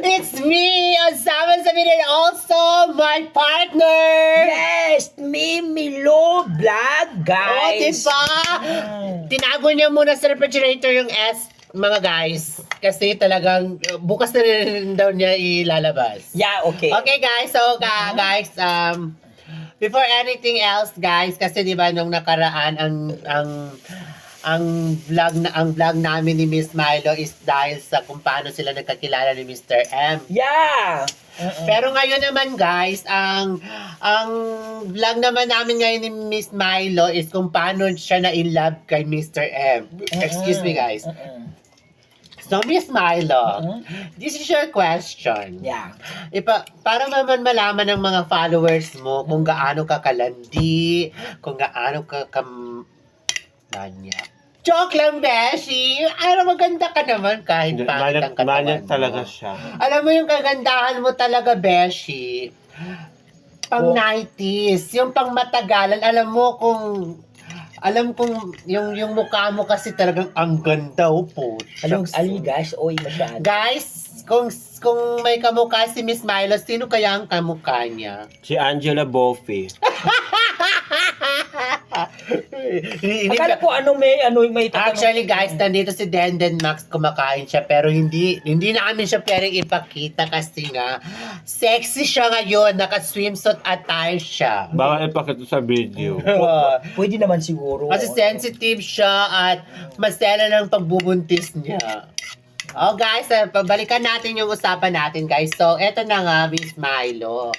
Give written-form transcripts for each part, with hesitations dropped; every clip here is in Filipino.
It's me, Osama Sabine, and also my partner. Yes, Milo Vlog, guys. Diba? Tinago niya muna sa refrigerator yung S, mga guys. Kasi talagang bukas na rin daw niya ilalabas. Yeah, okay. Okay, guys. So, guys, before anything else, guys, kasi di ba nung nakaraan ang vlog namin ni Miss Milo is dahil sa kung paano sila nagkakilala ni Mr. M. Yeah. Pero ngayon naman, guys, ang vlog naman namin ngayon ni Miss Milo is kung paano siya na in love kay Mr. M. Excuse me, guys. So, Miss Milo, this is your question. Yeah. Para naman malaman ng mga followers mo kung gaano ka kalandi, kung gaano ka manya. Joke lang, Beshi. Maganda ka naman kahit pangit ang katawan Manyak mo. talaga siya. Alam mo yung kagandahan mo talaga, Beshi. Pang 90s. Yung pang matagalan. Alam kong yung mukha mo kasi talagang ang ganda po. Guys, oy masyado. Guys, kung may kamukha si Miss Milo, sino kaya ang kamukha niya? Si Angela Bofi. Akala ko may Actually, guys, nandito si Denden Max, kumakain siya, pero hindi namin siya pwedeng ipakita kasi nga sexy siya ngayon, naka-swimsuit attire siya. Bawal ipakita sa video. Pwede naman siguro. Kasi sensitive siya at masela ng pagbubuntis niya. Oh guys, pabalikan natin yung usapan natin, guys. So, eto na nga, Miss Milo.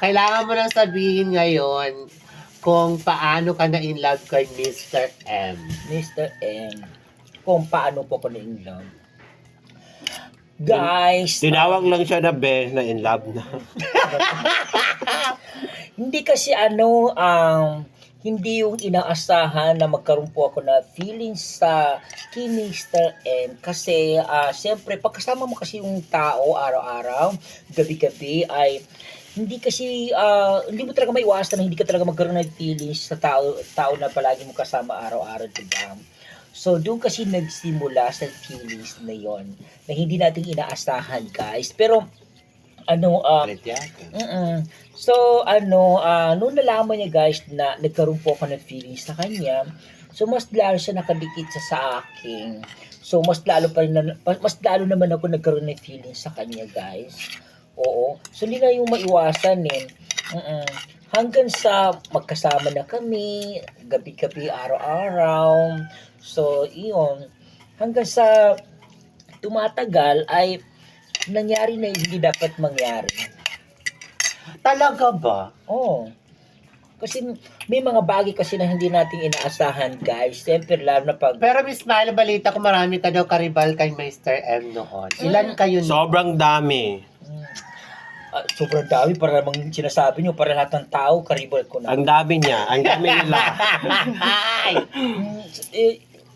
Kailangan mo lang sabihin ngayon kung paano ka na in love kay Mr. M. Mr. M. Kung paano po ko na in love. Guys, Tinawag lang siya na na in love na. hindi kasi hindi yung inaasahan na magkaroon po ako na feelings sa kay Mr. M. Kasi, siyempre, pagkasama mo kasi yung tao araw-araw, gabi-gabi, ay hindi kasi, hindi mo talaga maiwasan na hindi ka talaga magkaroon ng feelings sa tao na palagi mo kasama araw-araw, diba? So, doon kasi nagsimula sa feelings na yon na hindi natin inaasahan, guys. Pero, So, nung nalaman niya, guys, na nagkaroon po ako ng feelings sa kanya, so mas lalo siya nakadikit sa akin. So, mas lalo naman ako nagkaroon ng feelings sa kanya, guys. Oo. So, hindi na yung maiwasan eh. Hanggang sa magkasama na kami, gabi-gabi, araw-araw. So, iyon. Hanggang sa tumatagal ay nangyari na yung hindi dapat mangyari. Talaga ba? Oo. Kasi may mga bagay kasi na hindi natin inaasahan, guys. Siyempre, lalo na pag... Pero Miss Milo, balita ko marami ka daw karibal kay Mr. M noon. Ilan kayo noon? Sobrang dami. Sobrang dami para namang sinasabi nyo, para lahat ng tao, karibal ko na. Ang dami niya. Ang dami nila.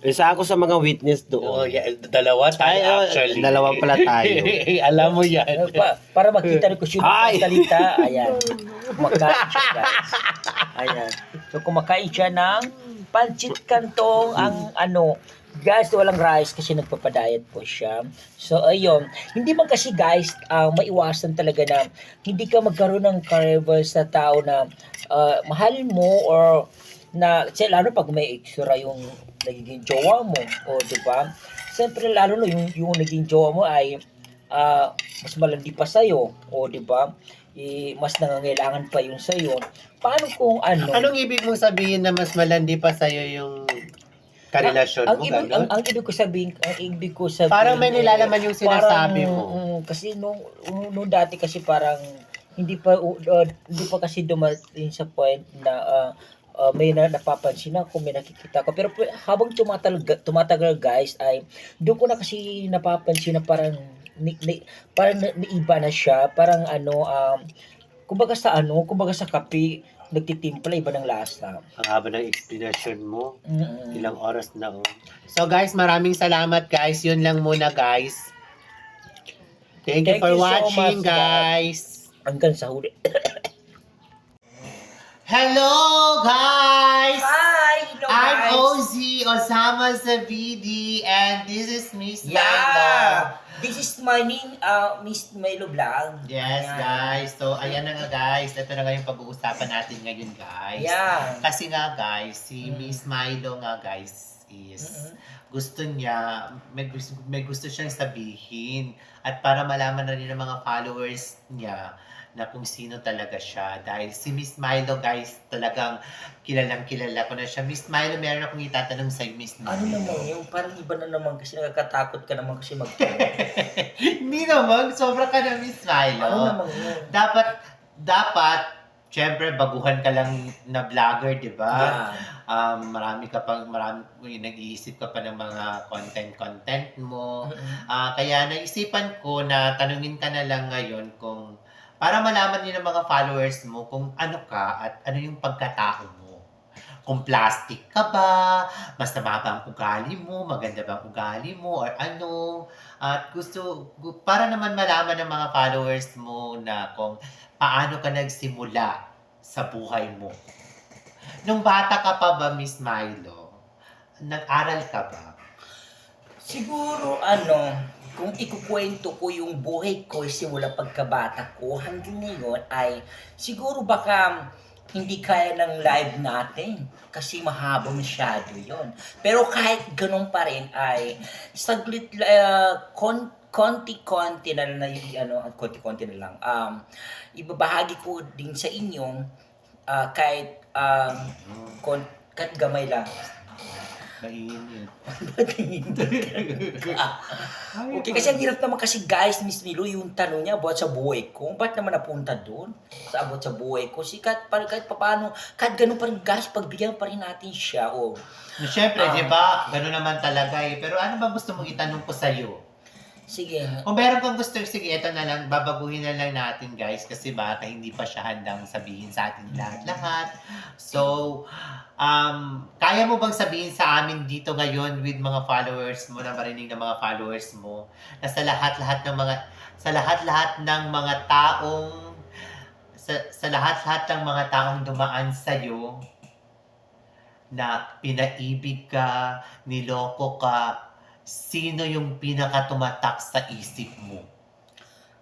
Isa ako sa mga witness Oh, doon. yeah, dalawa tayo actually. Dalawa pala tayo. Alam mo yan. Para makita rin ko siya Hi! salita. Ayan. Kumakain siya, guys. Ayan. So, kumakain siya ng pancit kantong, guys, walang rice kasi nagpapadayat po siya. So, ayun. Hindi man kasi, guys, maiwasan talaga na hindi ka magkaroon ng karibal sa tao na mahal mo or na, lalo pag may extra yung nagiging jowa mo, o diba? Siyempre, lalo na yung naging jowa mo ay mas malandi pa sa'yo, o diba? Mas nangangailangan pa yung sa'yo. Paano kung Anong ibig mong sabihin na mas malandi pa sa'yo yung karelasyon mo? Ang ibig ko sabihin, parang may nilalaman yung sinasabi mo. Kasi nung dati kasi parang hindi pa kasi dumating sa point na may napapansin ako, may nakikita ko. Pero habang tumatagal, guys, ay doon ko na kasi napapansin na parang naiba na siya. Parang kumbaga sa kape, nagtitimpla, iba ng lasa. Ang haba ng explanation mo. Ilang oras na. So guys, maraming salamat, guys. Yun lang muna, guys. Thank you for watching, much, guys. Hanggang sa huli. Hello, guys! Hi! Hello, I'm guys! Ozzy Osama Zavidi, and this is Miss Yeah! Milo. This is This is Miss Milo Vlog. Yes, Ayan. guys. So, ayan na nga, guys. Ito na nga yung pag-uusapan natin ngayon, guys. Yeah. Kasi nga, guys, si Miss Milo nga, guys, is gusto niya, may gusto siyang sabihin. At para malaman na rin ng mga followers niya na kung sino talaga siya. Dahil si Miss Milo, guys, talagang kilalang kilala ko na siya. Miss Milo, meron akong itatanong sa'yo, Miss Milo. Ano naman yung parang iba na naman kasi nakakatakot ka naman kasi Hindi naman, sobra ka na, Miss Milo. Ano naman yun? Dapat, syempre, baguhan ka lang na vlogger, di ba? Yeah. Marami nag-iisip ka pa ng mga content mo. Kaya naisipan ko na tanungin ka na lang ngayon kung para malaman niyo ng mga followers mo kung ano ka at ano yung pagkatao mo. Kung plastic ka ba, masama ba ang ugali mo, maganda ba ang ugali mo, or ano. At para naman malaman ng mga followers mo na kung paano ka nagsimula sa buhay mo. Nung bata ka pa ba, Miss Milo, nag-aral ka ba? Siguro kung ikukwento ko yung buhay ko simula pagkabata ko hanggang ngayon ay siguro baka hindi kaya ng live natin kasi mahaba masyado yon. Pero kahit ganun pa rin ay saglit, konti-konti na lang konti-konti na lang. Ibabahagi ko din sa inyo kahit kahit gamay lang. Mainit. Okay, kasi ang hirap naman kasi guys, Miss Milo, yung tanong niya about sa buhay ko, ba't naman napunta doon? About sa buhay ko, kahit paano, kahit ganun pa rin guys, pagbigyan pa rin natin siya, Siyempre, di ba? Ganun naman talaga eh. Pero ano ba gusto mong itanong ko sa'yo? Sige. Kung meron kang gusto, sige, ito na lang, babaguhin na lang natin guys kasi baka hindi pa siya handang sabihin sa atin lahat-lahat. So, kaya mo bang sabihin sa amin dito ngayon with mga followers mo, na marinig ng mga followers mo, na sa lahat-lahat ng mga taong dumaan sa'yo, na pinaibig ka, niloko ka, sino yung pinakatumatak sa isip mo?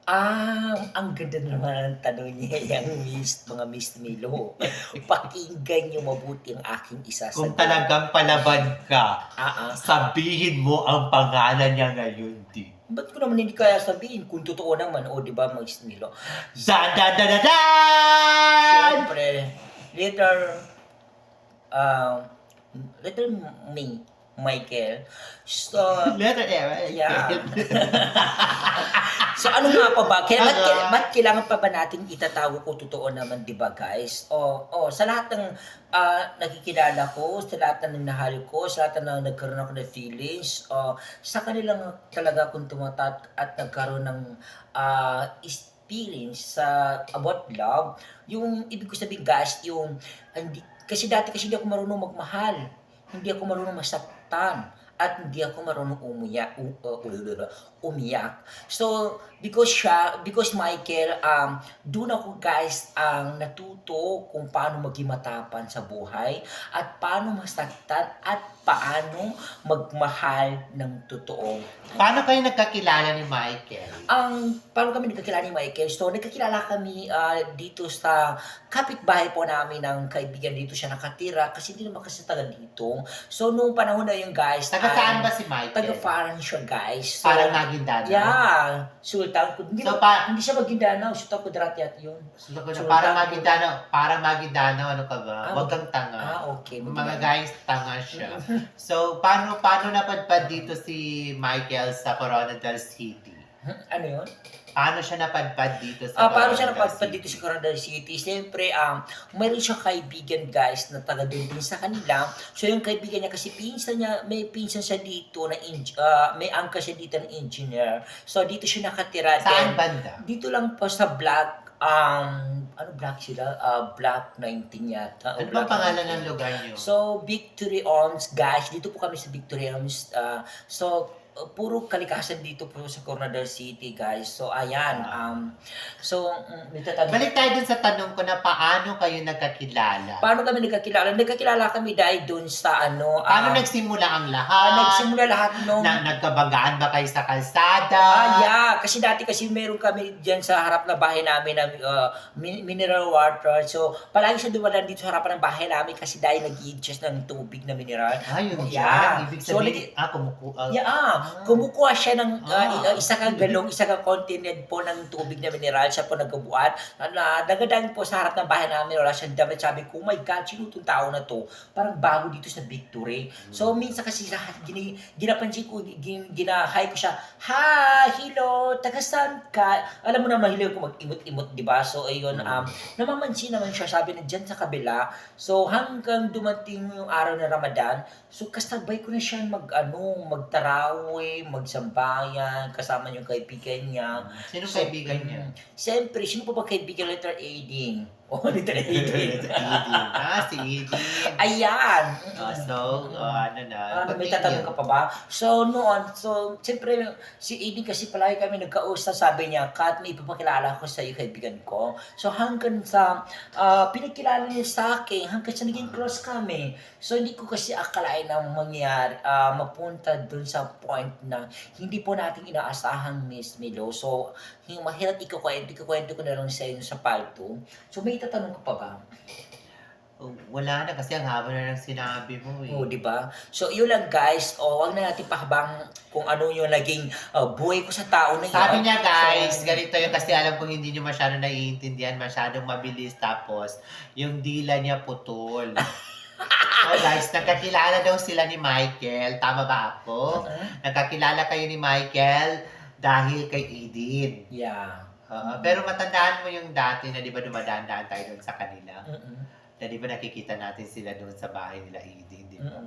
Ang ganda naman ang tanong niya, yung mga Miss Milo. Pakinggan niyo mabuti ang aking isasagot. Kung talagang palaban ka, sabihin mo ang pangalan niya ngayon, di. Ba't ko naman hindi kaya sabihin kung totoo naman, di ba, Miss Milo? Dan! Siyempre, letter me, Michael. So, Letter M. yeah. So ano nga pa ba? Ba't kailangan pa ba natin itatago ko totoo naman, di ba guys? Sa lahat ng nakikilala ko, sa lahat ng minahal ko, sa lahat ng nagkaroon ako ng feelings, sa kanilang talaga akong tumatak at nagkaroon ng experience sa about love. Yung ibig ko sabihin guys, kasi dati hindi ako marunong magmahal. Hindi ako marunong masaktan. At hindi ako marunong umiyak. So, because Michael, doon ako guys ang natuto kung paano maging matapan sa buhay at paano masaktan at paano magmahal ng totoo. Paano kayo nagkakilala ni Michael? Paano kami nagkakilala ni Michael? So, nagkakilala kami dito sa kapitbahay po namin ng kaibigan. Dito siya nakatira kasi hindi naman kasi taga dito. So, noong panahon na yun guys, Taga saan ba si Michael? Taga-Faran siya guys. So, Parang Maguindanao? Yeah. Sultan. Hindi siya Maguindanao. Sultan Kudrati at yun. Parang Maguindanao, ano ka ba? Huwag kang tanga. Okay. Mga guys, tanga siya. So, paano napadpad dito si Michael sa Coronadal City? Ano yun? Paano siya napadpad dito sa Paano siya napadpad dito sa Coronadal City? Siyempre, mayroon siyang kaibigan guys na taga din sa kanila. So yung kaibigan niya kasi may pinsan siya dito na may angka siya dito na engineer. So dito siya nakatira. Saan banda? Dito lang po sa Black, Black sila? Black 19 yata. Ano ba pangalan ng lugar niyo? So, Victory Arms, guys. Dito po kami sa Victory Arms. puro kalikasan dito po sa Coronadal City, guys. So, ayan. May tatanong. Balik tayo dun sa tanong ko na paano kayo nagkakilala? Paano kami nagkakilala? Nagkakilala kami dahil dun sa Paano nagsimula ang lahat? nagsimula lahat nung... Nagkabagaan ba kayo sa kalsada? Yeah. Kasi dati kasi meron kami dyan sa harap na bahay namin na mineral water. So, palagi siya dumadaan dito sa harapan ng bahay namin kasi dahil nag-i-adjust ng tubig na mineral. Ayun Yeah. Ibig So, sabihin, kumukuha. Kumukuha siya ng isa kang galong, isa kang container po ng tubig na mineral. Siya po nagkabuat. Nagadaan po sa harap ng bahay namin. Wala siyang damit. Sabi ko, oh my God, sino itong tao na to? Parang bago dito sa Victory. So, minsan kasi ginapansin ko, ginahay ko siya, hi, hello, taga-saan ka? Alam mo na, mahilig ko mag-imot-imot, di ba? So, ayun, namamansin naman siya, sabi na dyan sa kabila. So, hanggang dumating yung araw ng Ramadan, so, kasabay ko na siya magtarawe, magsambayan, kasama yung kaibigan niya. Sino kaibigan niya? Siyempre, sino pa ba kaibigan letter Aiding? Letter Aiding. Si Edie. Ayan. May tatanong ka pa ba? So, noon, siyempre, si Aiding kasi palagi kami nagkausap, sabi niya, Kat, may ipapakilala ko sa iyo, kaibigan ko. So, hanggang sa pinagkilala niya sa akin, hanggang sa naging close kami. So, hindi ko kasi akalain na mangyari, mapunta dun sa point na hindi po natin inaasahang Miss Milo. So, mahirap ikukwento ko na lang sa inyo sa palto. So, may tatanong ka pa ba? Wala na kasi ang haba na ng sinabi mo eh. Di ba? So, yun lang guys. Wag na natin pahabang kung ano yung naging buhay ko sa tao na yun. Sabi niya guys, ganito yun kasi alam kong hindi niyo masyado naiintindihan, masyadong mabilis tapos yung dila niya putol. So guys, nagkakilala daw sila ni Michael. Tama ba ako? Nagkakilala kayo ni Michael dahil kay Edith. Yeah. Pero matandaan mo yung dati na di ba dumadaan-daan tayo doon sa kanila? Na di ba nakikita natin sila doon sa bahay nila Edith, di ba?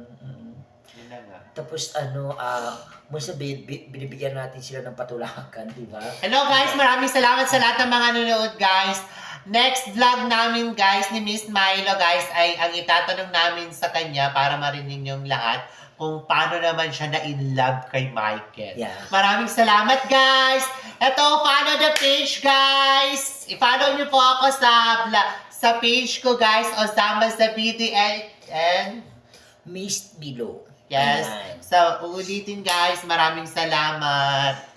Yun na nga. Tapos binibigyan natin sila ng patulakan, di ba? Hello guys, maraming salamat sa lahat ng mga nanonood guys. Next vlog namin guys ni Miss Milo guys ay ang itatanong namin sa kanya para marinig yung lahat kung paano naman siya na-in-love kay Michael. Yeah. Maraming salamat guys! Ito, follow the page guys! I-follow niyo po ako sa page ko guys, Osama Zabidi and Miss Milo. yes. Ayan. So, uulitin guys, maraming salamat.